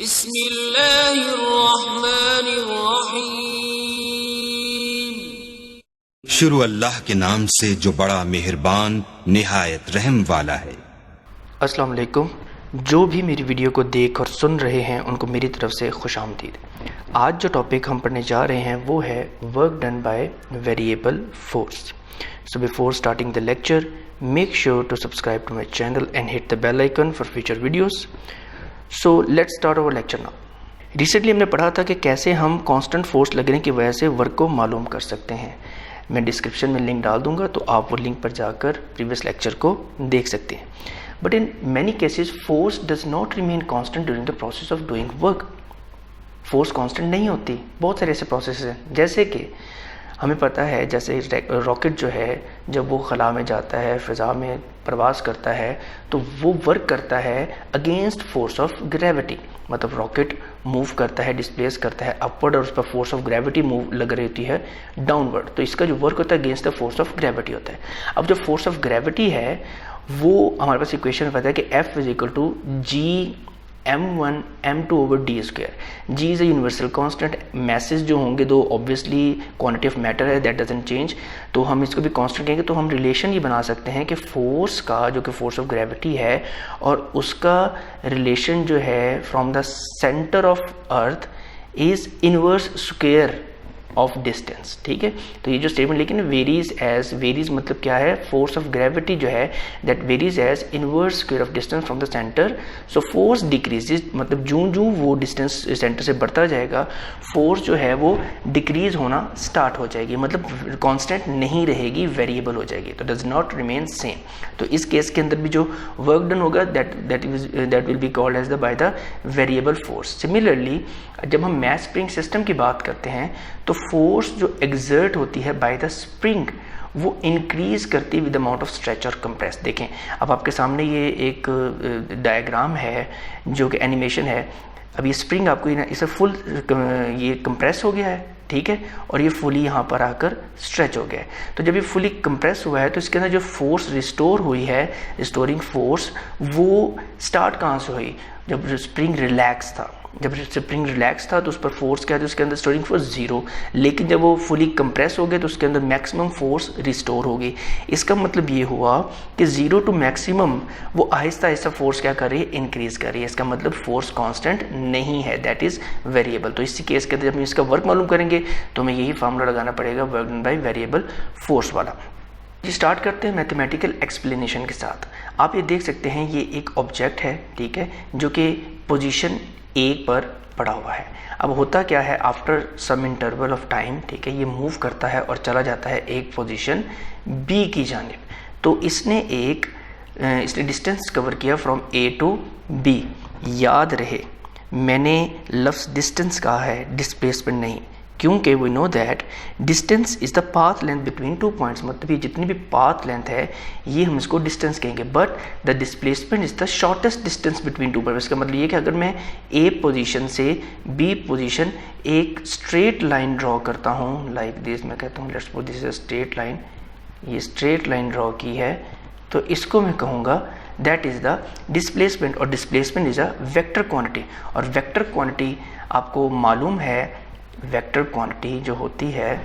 बिस्मिल्लाहिर्रहमानिर्रहीम। शुरू अल्लाह के नाम से जो बड़ा मेहरबान निहायत रहम वाला है। अस्सलाम वालेकुम। जो भी मेरी वीडियो को देख और सुन रहे हैं उनको मेरी तरफ से खुशामदीद। आज जो टॉपिक हम पढ़ने जा रहे हैं वो है work done by variable force. So before starting the lecture, make sure to subscribe to my channel and hit the bell icon for future videos. So let's start our lecture now. Recently हमने पढ़ा था कि कैसे हम constant force लगने की वजह से वर्क को मालूम कर सकते हैं। मैं डिस्क्रिप्शन में लिंक डाल दूंगा तो आप वो लिंक पर जाकर प्रीवियस लेक्चर को देख सकते हैं। But in many cases force does not remain constant during the process of doing work. Force constant नहीं होती। बहुत सारे ऐसे प्रोसेस हैं, जैसे कि हमें पता है जैसे रॉकेट जो है जब वो खला में जाता है, फ़िज़ा में प्रवास करता है, तो वो वर्क करता है अगेंस्ट फोर्स ऑफ ग्रेविटी। मतलब रॉकेट मूव करता है, डिस्प्लेस करता है अपवर्ड और उस पर फोर्स ऑफ ग्रेविटी मूव लग रही होती है डाउनवर्ड। तो इसका जो वर्क होता है against the force of gravity होता है। अब जो फोर्स ऑफ ग्रेविटी है वो हमारे पास इक्वेशन में पता है कि F is equal to G m1 m2 over D square. G is a universal constant. Masses जो होंगे दो ऑब्वियसली क्वांटिटी ऑफ मैटर है, दैट डजंट चेंज, तो हम इसको भी कांस्टेंट कहेंगे। तो हम रिलेशन ये बना सकते हैं कि फोर्स का जो कि फोर्स ऑफ ग्रेविटी है और उसका रिलेशन जो है from the centre of earth is inverse square of distance. ठीक है, तो ये जो स्टेटमेंट लेकिन वेरीज एज, वेरीज मतलब क्या है, फोर्स ऑफ ग्रेविटी जो है that varies as inverse square of distance from the centre. So force decreases, मतलब जूं वो डिस्टेंस सेंटर से बढ़ता जाएगा फोर्स जो है वो डिक्रीज होना स्टार्ट हो जाएगी, मतलब कांस्टेंट नहीं रहेगी, वेरिएबल हो जाएगी, तो डज नॉट रिमेन सेम। तो इस केस के अंदर भी जो वर्क डन होगा that will be called as the by the variable force. Similarly जब हम मैस स्प्रिंग सिस्टम की बात करते हैं तो फोर्स जो एग्जर्ट होती है बाय द स्प्रिंग वो इंक्रीज करती है विद अमाउंट ऑफ स्ट्रेच और कंप्रेस। देखें अब आपके सामने ये एक डायग्राम है जो कि एनिमेशन है। अब ये स्प्रिंग आपको इसे फुल ये कंप्रेस हो गया है, ठीक है, और ये फुली यहाँ पर आकर स्ट्रेच हो गया है। तो जब ये फुली कंप्रेस हुआ है तो इसके अंदर जो फोर्स रिस्टोर हुई है, रिस्टोरिंग फोर्स, वो स्टार्ट कहाँ से हुई, जब स्प्रिंग रिलैक्स था। जब स्प्रिंग रिलैक्स था तो उस पर फोर्स क्या है, तो उसके अंदर स्टोरिंग फोर्स जीरो, लेकिन जब वो फुली कंप्रेस हो गए तो उसके अंदर मैक्सिमम फोर्स रिस्टोर हो गई। इसका मतलब ये हुआ कि जीरो टू मैक्सिमम वो आहिस्ता आहिस्ता फोर्स क्या कर रही है, इंक्रीज कर रही है। इसका मतलब फोर्स कांस्टेंट नहीं है, दैट इज वेरिएबल। तो इसी केस के अंदर जब हम इसका वर्क मालूम करेंगे तो हमें यही फार्मूला लगाना पड़ेगा work done by variable force वाला। स्टार्ट करते हैं मैथमेटिकल एक्सप्लेनेशन के साथ। आप ये देख सकते हैं ये एक ऑब्जेक्ट है, ठीक है, जो कि पोजीशन ए पर पड़ा हुआ है। अब होता क्या है, after some interval of time, ठीक है, ये मूव करता है और चला जाता है एक पोजीशन बी की जानिब। तो इसने डिस्टेंस कवर किया फ्रॉम ए टू बी। याद रहे मैंने लफ्ज़ डिस्टेंस कहा है, डिस्प्लेसमेंट नहीं, क्योंकि we know that distance is the path length between two points. मतलब ये जितनी भी पाथ लेंथ है ये हम इसको डिस्टेंस कहेंगे, but the displacement is the shortest distance between two points. इसका मतलब ये कि अगर मैं ए पोजीशन से बी पोजीशन एक स्ट्रेट लाइन ड्रॉ करता हूँ लाइक दिस, मैं कहता हूँ let's suppose this is a straight line, ये स्ट्रेट लाइन ड्रॉ की है, तो इसको मैं कहूँगा दैट इज द डिस्प्लेसमेंट, और displacement is a vector quantity. और वेक्टर क्वांटिटी आपको मालूम है, वेक्टर क्वांटिटी जो होती है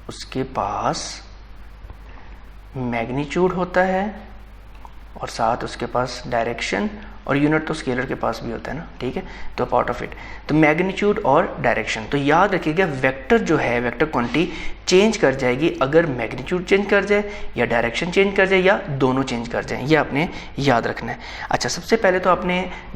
उसके पास मैग्नीट्यूड होता है और साथ उसके पास डायरेक्शन, और यूनिट तो स्केलर के पास भी होता है ना, ठीक है, तो पार्ट ऑफ इट, तो मैग्नीट्यूड और डायरेक्शन। तो याद रखिएगा वेक्टर जो है, वेक्टर क्वांटिटी चेंज कर जाएगी अगर मैग्नीट्यूड चेंज कर जाए या डायरेक्शन चेंज कर जाए या दोनों चेंज कर जाए, ये आपने याद रखना है। अच्छा, सबसे पहले तो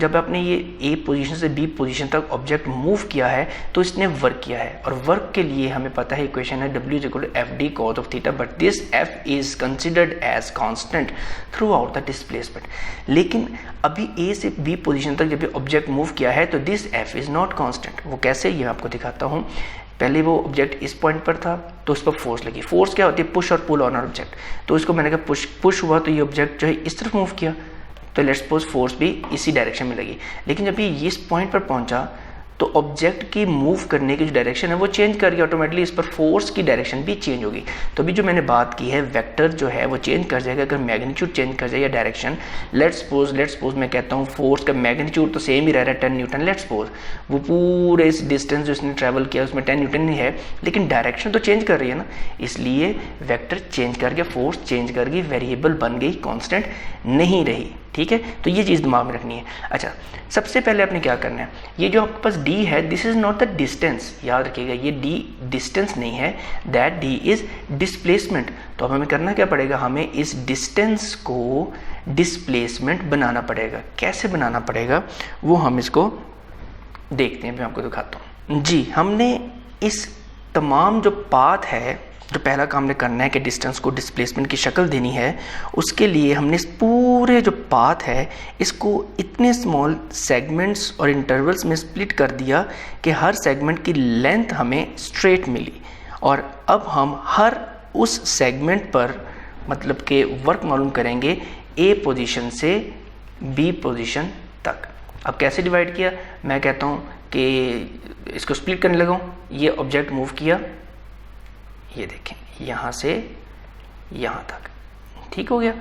जब आपने ये ए पोजीशन से बी पोजीशन तक ऑब्जेक्ट मूव किया है तो इसने वर्क किया है, और वर्क के लिए हमें पता है इक्वेशन है W = FD cos of theta, but this F is considered as constant throughout the displacement. लेकिन अभी ए से बी पोजीशन तक जब ऑब्जेक्ट मूव किया है तो this F is not constant. वो कैसे, ये आपको दिखाता हूँ। पहले वो ऑब्जेक्ट इस पॉइंट पर था तो उस पर फोर्स लगी। फोर्स क्या होती है, पुश और पुल ऑन ऑब्जेक्ट। तो इसको मैंने कहा पुश हुआ तो ये ऑब्जेक्ट जो है इस तरफ मूव किया, तो लेट्स सपोज फोर्स भी इसी डायरेक्शन में लगी। लेकिन जब ये इस पॉइंट पर पहुंचा तो ऑब्जेक्ट की मूव करने की जो डायरेक्शन है वो चेंज करके ऑटोमेटिकली इस पर फोर्स की डायरेक्शन भी चेंज होगी। तो अभी जो मैंने बात की है वेक्टर जो है वो चेंज कर जाएगा अगर मैग्नीट्यूड चेंज कर जाए या डायरेक्शन। लेट्स सपोज मैं कहता हूँ फोर्स का मैग्नीट्यूड तो सेम ही रह रहा है 10 न्यूटन। लेट्स सपोज वो पूरे इस डिस्टेंस जो इसने ट्रैवल किया उसमें 10 न्यूटन ही है, लेकिन डायरेक्शन तो चेंज कर रही है ना, इसलिए वेक्टर चेंज करके फोर्स चेंज कर गई, वेरिएबल बन गई, कांस्टेंट नहीं रही। ठीक है, तो ये चीज़ दिमाग में रखनी है। अच्छा, सबसे पहले आपने क्या करना है, ये जो आपके पास d है this is not the distance, याद रखिएगा ये d डिस्टेंस नहीं है, दैट d इज डिस्प्लेसमेंट। तो अब हमें करना क्या पड़ेगा, हमें इस डिस्टेंस को डिस्प्लेसमेंट बनाना पड़ेगा। कैसे बनाना पड़ेगा वो हम इसको देखते हैं, मैं आपको दिखाता हूँ। जी, हमने इस तमाम जो पाथ है, जो पहला काम हमने करना है कि डिस्टेंस को डिस्प्लेसमेंट की शक्ल देनी है, उसके लिए हमने इस पूरे जो पाथ है इसको इतने स्मॉल सेगमेंट्स और इंटरवल्स में स्प्लिट कर दिया कि हर सेगमेंट की लेंथ हमें स्ट्रेट मिली। और अब हम हर उस सेगमेंट पर मतलब के वर्क मालूम करेंगे ए पोजीशन से बी पोजीशन तक। अब कैसे डिवाइड किया, मैं कहता हूँ कि इसको स्प्लिट करने लगा हूँ। ये ऑब्जेक्ट मूव किया, ये देखें यहाँ से यहाँ तक, ठीक हो गया।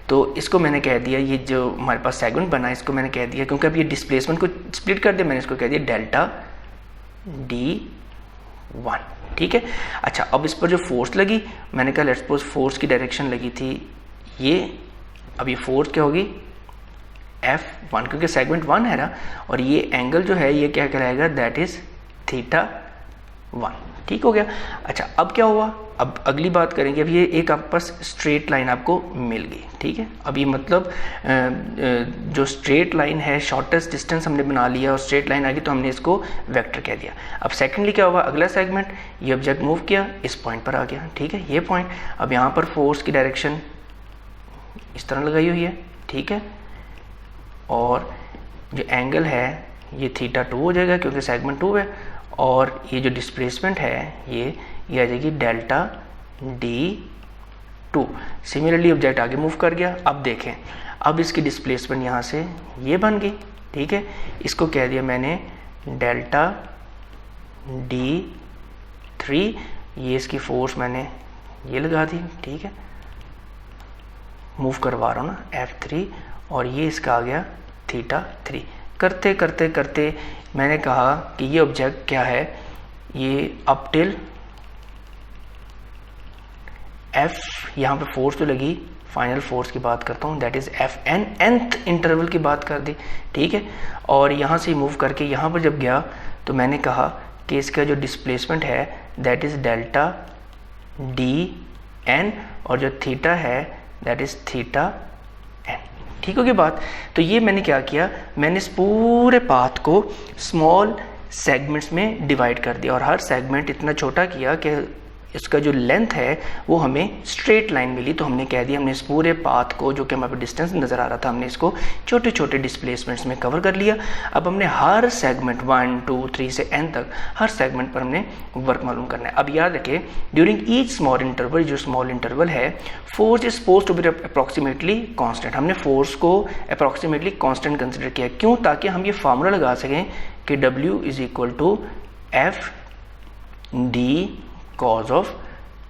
तो इसको मैंने कह दिया, ये जो हमारे पास सेगमेंट बना है इसको मैंने कह दिया, क्योंकि अब ये डिस्प्लेसमेंट को स्प्लिट कर दिया, मैंने इसको कह दिया डेल्टा d1। ठीक है, अच्छा अब इस पर जो फोर्स लगी, मैंने कहा लेट्स सपोज फोर्स की डायरेक्शन लगी थी ये, अब ये फोर्स क्या होगी F1, क्योंकि सेगमेंट 1 है ना, और ये एंगल जो है ये क्या कहलाएगा, दैट इज θ1। ठीक हो गया। अच्छा अब क्या हुआ, अब अगली बात करेंगे। अब ये एक आपके पास स्ट्रेट लाइन आपको मिल गई, ठीक है। अब ये मतलब जो स्ट्रेट लाइन है, शॉर्टेस्ट डिस्टेंस हमने बना लिया और स्ट्रेट लाइन आ गई तो हमने इसको वेक्टर कह दिया। अब सेकेंडली क्या हुआ, अगला सेगमेंट, ये ऑब्जेक्ट मूव किया, इस पॉइंट पर आ गया, ठीक है, ये पॉइंट। अब यहाँ पर फोर्स की डायरेक्शन इस तरह लगाई हुई है, ठीक है, और जो एंगल है ये θ2 हो जाएगा क्योंकि सेगमेंट 2 है, और ये जो डिस्प्लेसमेंट है ये आ जाएगी डेल्टा d2। सिमिलरली ऑब्जेक्ट आगे मूव कर गया। अब देखें, अब इसकी डिस्प्लेसमेंट यहाँ से ये बन गई, ठीक है, इसको कह दिया मैंने डेल्टा d3। ये इसकी फोर्स मैंने ये लगा दी, ठीक है, मूव करवा रहा हूँ ना F3, और ये इसका आ गया θ3। करते करते करते मैंने कहा कि ये ऑब्जेक्ट क्या है, ये अप टिल F, यहाँ पे फोर्स तो लगी, फाइनल फोर्स की बात करता हूँ, that is Fn, nth interval की बात कर दी, ठीक है। और यहाँ से मूव करके यहाँ पर जब गया तो मैंने कहा कि इसका जो डिस्प्लेसमेंट है दैट इज डेल्टा dn, और जो थीटा है दैट इज θn। ठीक होगी बात। तो ये मैंने क्या किया, मैंने इस पूरे पाथ को स्मॉल सेगमेंट्स में डिवाइड कर दिया, और हर सेगमेंट इतना छोटा किया कि इसका जो लेंथ है वो हमें स्ट्रेट लाइन मिली। तो हमने कह दिया, हमने इस पूरे पाथ को जो कि हमारे डिस्टेंस नज़र आ रहा था, हमने इसको छोटे छोटे डिस्प्लेसमेंट्स में कवर कर लिया। अब हमने हर सेगमेंट 1 2 3 से n तक हर सेगमेंट पर हमने वर्क मालूम करना है। अब याद रखें, ड्यूरिंग ईच स्मॉल इंटरवल, जो स्मॉल इंटरवल है, force is supposed to be approximately constant. हमने फोर्स को अप्रॉक्सीमेटली कांस्टेंट कंसिडर किया, क्यों, ताकि हम ये फार्मूला लगा सकें कि W is equal to F D cos of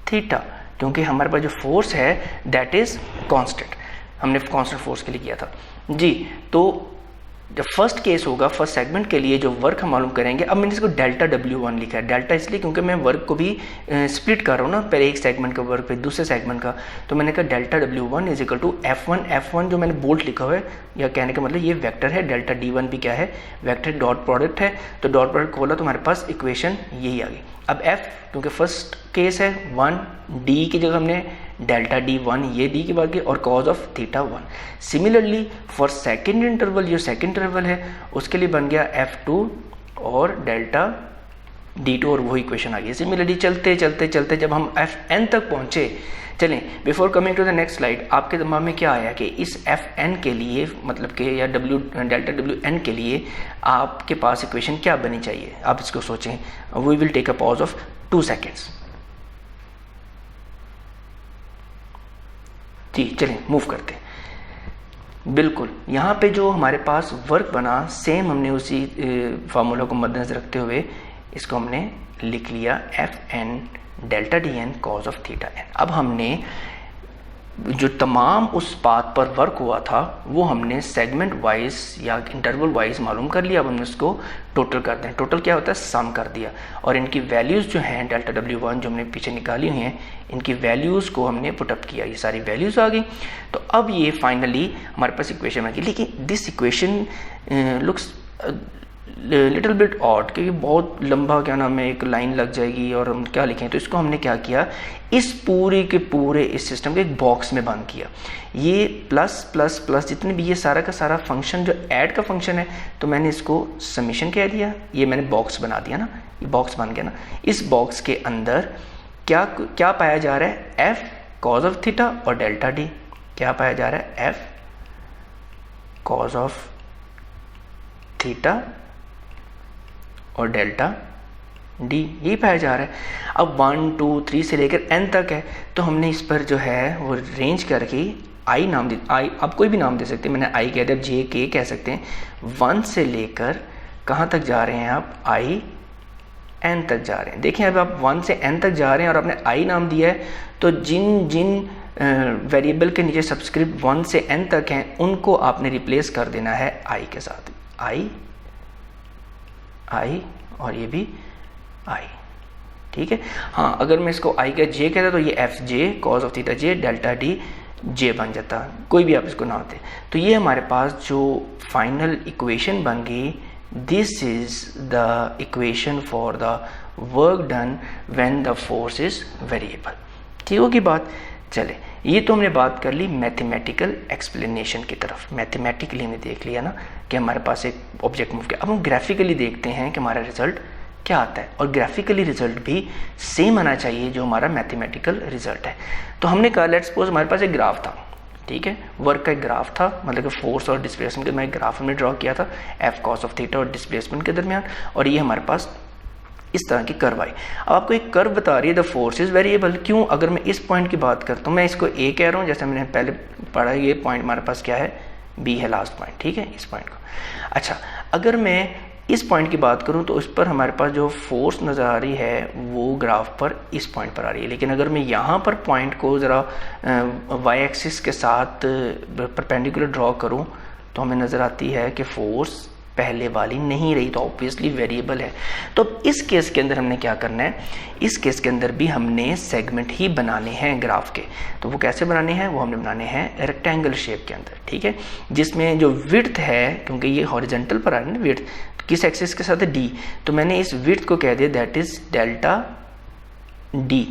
theta, क्योंकि हमारे पास जो फोर्स है दैट इज कांस्टेंट, हमने कांस्टेंट फोर्स के लिए किया था जी। तो जब फर्स्ट केस होगा, फर्स्ट सेगमेंट के लिए जो वर्क हम मालूम करेंगे, अब मैंने इसको डेल्टा W1 लिखा है। डेल्टा इसलिए क्योंकि मैं वर्क को भी स्प्लिट कर रहा हूँ ना, पहले एक सेगमेंट का वर्क पे दूसरे सेगमेंट का, तो मैंने कहा delta W1 is equal to F1 जो मैंने बोल्ट लिखा हुआ है, या कहने का मतलब ये वेक्टर है, डेल्टा D1 भी क्या है, वेक्टर डॉट प्रोडक्ट है। तो डॉट प्रोडक्ट खोला तो हमारे पास इक्वेशन यही आ गई। अब F क्योंकि फर्स्ट केस है 1, D की जगह हमने डेल्टा D1 ये D की बात की, और cause of θ1। Similarly for second interval, जो सेकेंड इंटरवल है उसके लिए बन गया F2 और डेल्टा D2, और वही इक्वेशन आ गई। सिमिलरली चलते चलते चलते जब हम Fn तक पहुंचे, चलें before coming to the next slide, आपके दिमाग में क्या आया कि इस Fn के लिए मतलब कि या डेल्टा Wn के लिए आपके पास इक्वेशन क्या बनी चाहिए, आप इसको सोचें। We will take a pause of 2 seconds. जी चलें मूव करते हैं। बिल्कुल, यहाँ पे जो हमारे पास वर्क बना सेम हमने उसी फार्मूला को मद्देनजर रखते हुए इसको हमने लिख लिया F N delta D N cos of theta N. अब हमने जो तमाम उस पाथ पर वर्क हुआ था वो हमने सेगमेंट वाइज या इंटरवल वाइज मालूम कर लिया। अब हमने उसको टोटल करते हैं। टोटल क्या होता है, सम कर दिया, और इनकी वैल्यूज़ जो हैं डेल्टा W1 जो हमने पीछे निकाली हुई हैं, इनकी वैल्यूज़ को हमने पुटअप किया, ये सारी वैल्यूज़ आ गई। तो अब ये फाइनली हमारे पास इक्वेशन आ गई। लेकिन this equation looks little bit odd, क्योंकि बहुत लंबा क्या नाम है एक लाइन लग जाएगी और हम क्या लिखें। तो इसको हमने क्या किया, इस पूरे के पूरे इस सिस्टम को एक बॉक्स में बंद किया। ये प्लस प्लस प्लस जितने भी ये सारा का सारा फंक्शन जो ऐड का फंक्शन है, तो मैंने इसको समीशन कह दिया। ये मैंने बॉक्स बना दिया ना, ये बॉक्स बन गया ना। इस बॉक्स के अंदर क्या क्या पाया जा रहा है, एफ कॉज ऑफ थीटा और डेल्टा डी। क्या पाया जा रहा है, एफ कॉज ऑफ थीटा और डेल्टा डी, यही पाया जा रहा है। अब 1 2 3 से लेकर n तक है, तो हमने इस पर जो है वो रेंज करके आई नाम दे, आई आप कोई भी नाम दे सकते हैं, मैंने आई कह दिया, जे के कह सकते हैं। 1 से लेकर कहाँ तक जा रहे हैं आप, आई n तक जा रहे हैं। देखें अब आप 1 से n तक जा रहे हैं और आपने आई नाम दिया है, तो जिन जिन वेरिएबल के नीचे सब्सक्रिप्ट 1 से n तक हैं उनको आपने रिप्लेस कर देना है आई के साथ। आई और ये भी आई, ठीक है। हाँ, अगर मैं इसको आई का जे कहता तो ये F J cause of theta J delta D J बन जाता, कोई भी आप इसको नाम दें। तो ये हमारे पास जो फाइनल इक्वेशन बन गई, this is the equation for the work done when the force is variable. ठीक होगी बात। चले, ये तो हमने बात कर ली मैथमेटिकल एक्सप्लेनेशन की तरफ। मैथमेटिकली हमने देख लिया ना कि हमारे पास एक ऑब्जेक्ट मूव किया। अब हम ग्राफिकली देखते हैं कि हमारा रिजल्ट क्या आता है, और ग्राफिकली रिजल्ट भी सेम आना चाहिए जो हमारा मैथमेटिकल रिजल्ट है। तो हमने कहा लेट्स सपोज हमारे पास एक ग्राफ था, ठीक है, वर्क का एक ग्राफ था, मतलब कि फोर्स और डिस्प्लेसमेंट का मैं एक ग्राफ हमने ड्रॉ किया था एफ कॉस ऑफ थीटा और डिस्प्लेसमेंट के दरमियान, और ये हमारे पास इस तरह की कर्व आई। अब आपको एक कर्व बता रही है द फोर्स इज वेरिएबल। क्यों, अगर मैं इस पॉइंट की बात करता हूँ, मैं इसको ए कह रहा हूँ, जैसे मैंने पहले पढ़ा, ये पॉइंट हमारे पास क्या है, बी है लास्ट पॉइंट, ठीक है, इस पॉइंट को। अच्छा, अगर मैं इस पॉइंट की बात करूं तो उस पर हमारे पास जो फोर्स नज़र आ रही है वो ग्राफ पर इस पॉइंट पर आ रही है। लेकिन अगर मैं यहाँ पर पॉइंट को ज़रा वाई एक्सिस के साथ परपेंडिकुलर ड्रॉ करूं तो हमें नज़र आती है कि फोर्स पहले वाली नहीं रही, तो ऑब्वियसली वेरिएबल है। तो इस केस के अंदर हमने क्या करना है, इस केस के अंदर भी हमने सेगमेंट ही बनाने हैं ग्राफ के। तो वो कैसे बनाने हैं, वो हमने बनाने हैं रेक्टेंगल शेप के अंदर, ठीक है, जिसमें जो विड्थ है, क्योंकि ये हॉरिजॉन्टल पर आ रहा है ना विड्थ, किस एक्सिस के साथ है, डी, तो मैंने इस विड्थ को कह दिया दैट इज डेल्टा डी,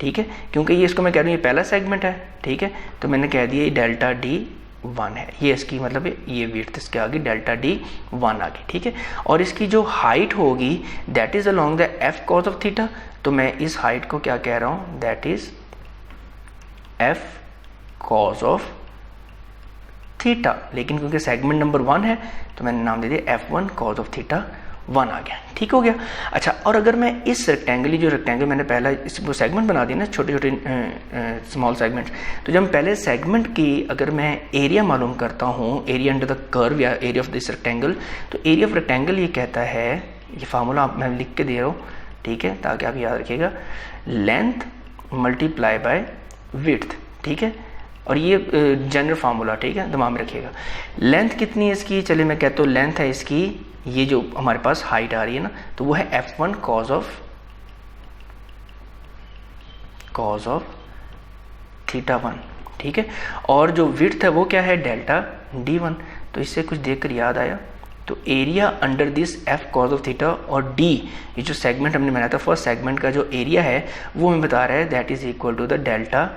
ठीक है, क्योंकि ये इसको मैं कह रहा हूँ ये पहला सेगमेंट है, ठीक है, तो मैंने कह दिया ये डेल्टा डी 1 है, ये इसकी मतलब ये विड्थ इसके आगे डेल्टा डी 1 आ गई, ठीक है। और इसकी जो हाइट होगी that is along the F cos of theta, तो मैं इस हाइट को क्या कह रहा हूँ, that is F cos of theta. लेकिन क्योंकि सेगमेंट नंबर 1 है तो मैंने नाम दे दिया F1 कॉज ऑफ थीटा 1 आ गया, ठीक हो गया। अच्छा, और अगर मैं इस रेक्टेंगल, जो रेक्टेंगल मैंने पहला इसको सेगमेंट बना दिया ना, छोटे छोटे स्मॉल सेगमेंट, तो जब पहले सेगमेंट की अगर मैं एरिया मालूम करता हूँ, एरिया अंडर द कर्व या एरिया ऑफ दिस रेक्टेंगल, तो एरिया ऑफ रेक्टेंगल ये कहता है, ये फार्मूला मैं लिख के दे रहा हूँ, ठीक है, ताकि आप याद रखिएगा, लेंथ मल्टीप्लाई बाय विड्थ, ठीक है, और ये जनरल फार्मूला, ठीक है, दिमाग में रखिएगा। लेंथ कितनी है इसकी, चलिए मैं कहता हूँ लेंथ है इसकी, ये जो हमारे पास हाइट आ रही है ना, तो वो है F1 कॉज ऑफ थीटा 1, ठीक है, और जो विड्थ है वो क्या है, डेल्टा D1। तो इससे कुछ देखकर याद आया, तो area under this F cause of theta और D, ये जो सेगमेंट हमने बनाया था फर्स्ट सेगमेंट का जो एरिया है वो हमें बता रहा है that is equal to the delta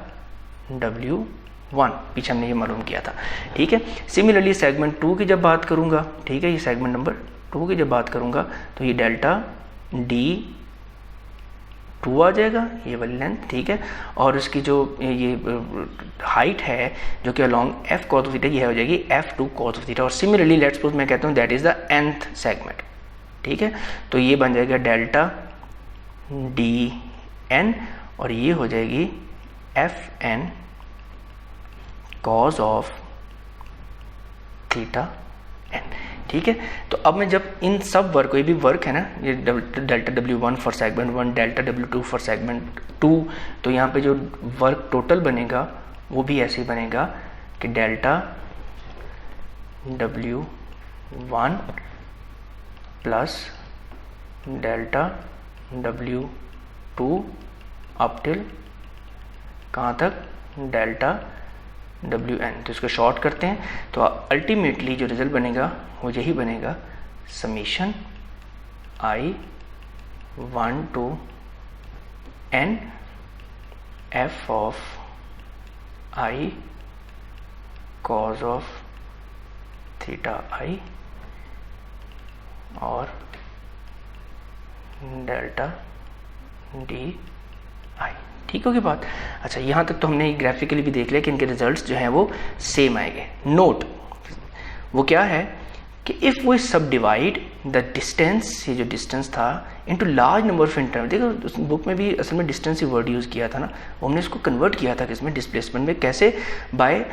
W1, पीछे हमने ये मालूम किया था, ठीक है। सिमिलरली सेगमेंट 2 की जब बात करूंगा, ठीक है, ये सेगमेंट नंबर 2 की जब बात करूंगा तो ये डेल्टा D2 आ जाएगा, ये वाली लेंथ, ठीक है, और उसकी जो ये हाइट है जो कि along F cause of theta, ये हो जाएगी F2 कॉज ऑफ थीटा। और सिमिलरली लेट्स सपोज मैं कहता हूँ that is the nth segment, ठीक है, तो ये बन जाएगा डेल्टा DN, और ये हो जाएगी FN cos of theta N. ठीक है, तो अब मैं जब इन सब वर्क को, ये भी वर्क है ना, ये delta W1 for segment 1, delta W2 for segment 2, तो यहाँ पे जो वर्क टोटल बनेगा वो भी ऐसे ही बनेगा कि delta W1 plus delta W2 up till कहाँ तक, डेल्टा WN। तो इसको शॉर्ट करते हैं, तो अल्टीमेटली जो रिजल्ट बनेगा वो यही बनेगा, summation I1 to N F of I cos of theta I और डेल्टा DI। ठीक होगी बात। अच्छा, यहाँ तक तो हमने ग्राफिकली भी देख लिया कि इनके रिजल्ट्स जो हैं वो सेम आएंगे। नोट वो क्या है कि इफ़ वी सब डिवाइड द डिस्टेंस, ये जो डिस्टेंस था, into large number of interval, देखो उस बुक में भी असल में डिस्टेंस ही वर्ड यूज़ किया था ना, हमने इसको कन्वर्ट किया था किसमें, डिस्प्लेसमेंट में। कैसे? By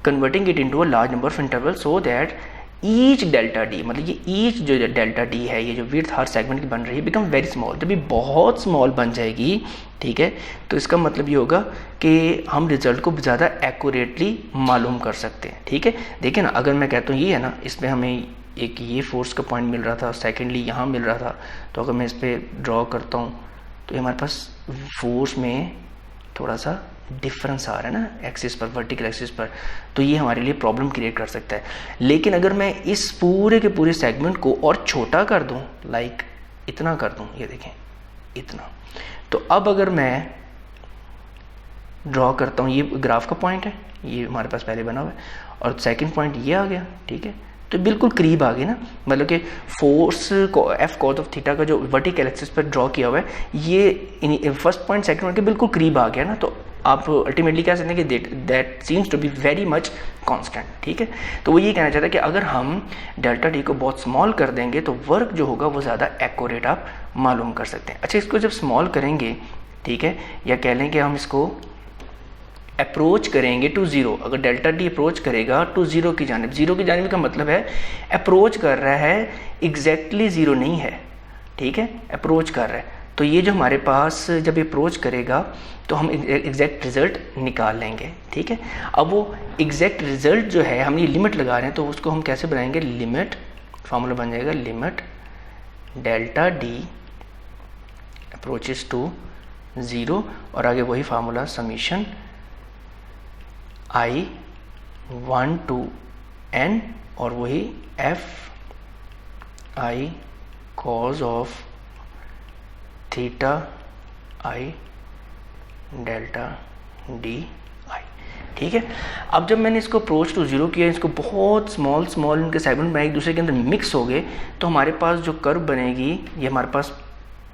converting it into a large number of interval so that each delta D, मतलब ये ईच जो डेल्टा डी है, ये जो विड्थ हर सेगमेंट की बन रही है, बिकम वेरी स्मॉल। जब ये बहुत स्मॉल बन जाएगी, ठीक है, तो इसका मतलब ये होगा कि हम रिजल्ट को ज़्यादा एक्यूरेटली मालूम कर सकते हैं। ठीक है, देखिए ना, अगर मैं कहता हूँ ये है ना, इसमें हमें एक ये फोर्स का पॉइंट मिल रहा था, सेकेंडली यहाँ मिल रहा था, तो अगर मैं इस पर ड्रॉ करता हूँ तो ये हमारे पास फोर्स में थोड़ा सा डिफरेंस आ रहा है ना एक्सिस पर, वर्टिकल एक्सिस पर, तो ये हमारे लिए प्रॉब्लम क्रिएट कर सकता है। लेकिन अगर मैं इस पूरे के पूरे सेगमेंट को और छोटा कर दूं, लाइक इतना कर दूं, ये देखें इतना, तो अब अगर मैं ड्रॉ करता हूँ, ये ग्राफ का पॉइंट है, ये हमारे पास पहले बना हुआ है, और सेकंड पॉइंट ये आ गया। ठीक है, तो बिल्कुल करीब आ गई ना, मतलब कि फोर्स को एफ कॉस ऑफ थीटा का जो वर्टिकल एक्सिस पर ड्रॉ किया हुआ है, ये फर्स्ट पॉइंट सेकंड पॉइंट के बिल्कुल करीब आ गया ना, तो आप अल्टीमेटली कह सकते हैं कि that seems to be very much constant. ठीक है, तो वो ये कहना चाहता है कि अगर हम डेल्टा डी को बहुत स्मॉल कर देंगे तो वर्क जो होगा वो ज़्यादा एक्यूरेट आप मालूम कर सकते हैं। अच्छा, इसको जब स्मॉल करेंगे, ठीक है, या कह लें कि हम इसको अप्रोच करेंगे टू ज़ीरो, अगर डेल्टा डी अप्रोच करेगा टू ज़ीरो की जानिब, ज़ीरो की जानिब का मतलब है अप्रोच कर रहा है, एग्जैक्टली ज़ीरो नहीं है। ठीक है, अप्रोच कर रहा है, तो ये जो हमारे पास जब अप्रोच करेगा तो हम एग्जैक्ट रिजल्ट निकाल लेंगे। ठीक है, अब वो एग्जैक्ट रिजल्ट जो है, हम ये लिमिट लगा रहे हैं, तो उसको हम कैसे बनाएंगे, लिमिट, फार्मूला बन जाएगा limit delta D approaches to zero, और आगे वही formula summation I1 to N और वही I cos of theta I delta D I. ठीक है, अब जब मैंने इसको अप्रोच टू ज़ीरो किया, इसको बहुत स्मॉल स्मॉल इनके सेगमेंट में एक दूसरे के अंदर मिक्स हो गए, तो हमारे पास जो कर्व बनेगी, ये हमारे पास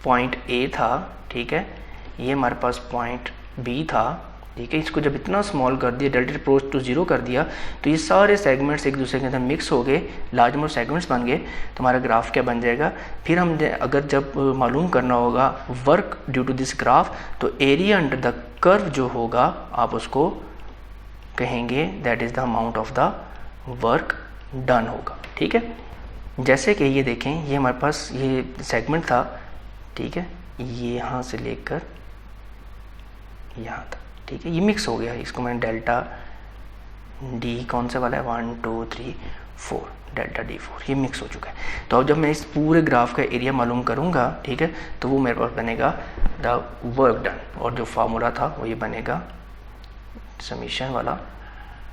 पॉइंट A था, ठीक है, ये हमारे पास पॉइंट B था। ठीक है, इसको जब इतना स्मॉल कर दिया, डेल्टा अप्रोच टू ज़ीरो कर दिया, तो ये सारे सेगमेंट्स एक दूसरे के अंदर मिक्स हो गए, लार्ज नंबर सेगमेंट्स बन गए, तो हमारा ग्राफ क्या बन जाएगा। फिर हम अगर जब मालूम करना होगा work due to this graph, तो एरिया अंडर द कर्व जो होगा आप उसको कहेंगे that is the amount of the work done होगा। ठीक है, जैसे कि ये देखें, ये हमारे पास ये सेगमेंट था, ठीक है, ये यहाँ से लेकर यहाँ तक, ठीक है, ये मिक्स हो गया, इसको मैंने डेल्टा डी कौन सा वाला है, 1 2 3 4, डेल्टा डी 4, ये मिक्स हो चुका है। तो अब जब मैं इस पूरे ग्राफ का एरिया मालूम करूँगा, ठीक है, तो वो मेरे पास बनेगा द वर्क डन, और जो फार्मूला था वो ये बनेगा समीशन वाला,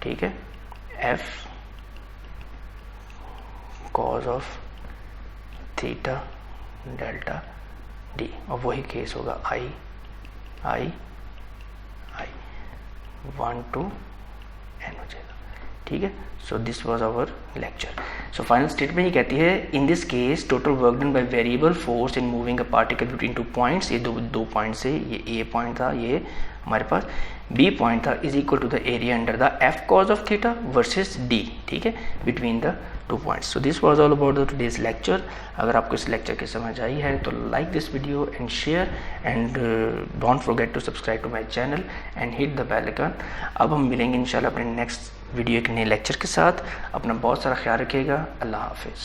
ठीक है, F cos of theta delta D, और वही केस होगा आई 1 to n हो जाएगा। ठीक है, so this was our lecture. So final statement ये कहती है, in this case total work done by variable force in moving a particle between 2 points, ये दो पॉइंट्स से, ये ए पॉइंट था, ये हमारे पास बी पॉइंट था is equal to the area under the F cos of theta versus D, ठीक है, between the 2 points. So this was all about the today's lecture. अगर आपको इस लेक्चर की समझ आई है तो like this video and share and don't forget to subscribe to my channel and hit the bell icon. अब हम मिलेंगे इंशाल्लाह अपने नेक्स्ट वीडियो एक नए लेक्चर के साथ। अपना बहुत सारा ख्याल रखिएगा। अल्लाह हाफिज़।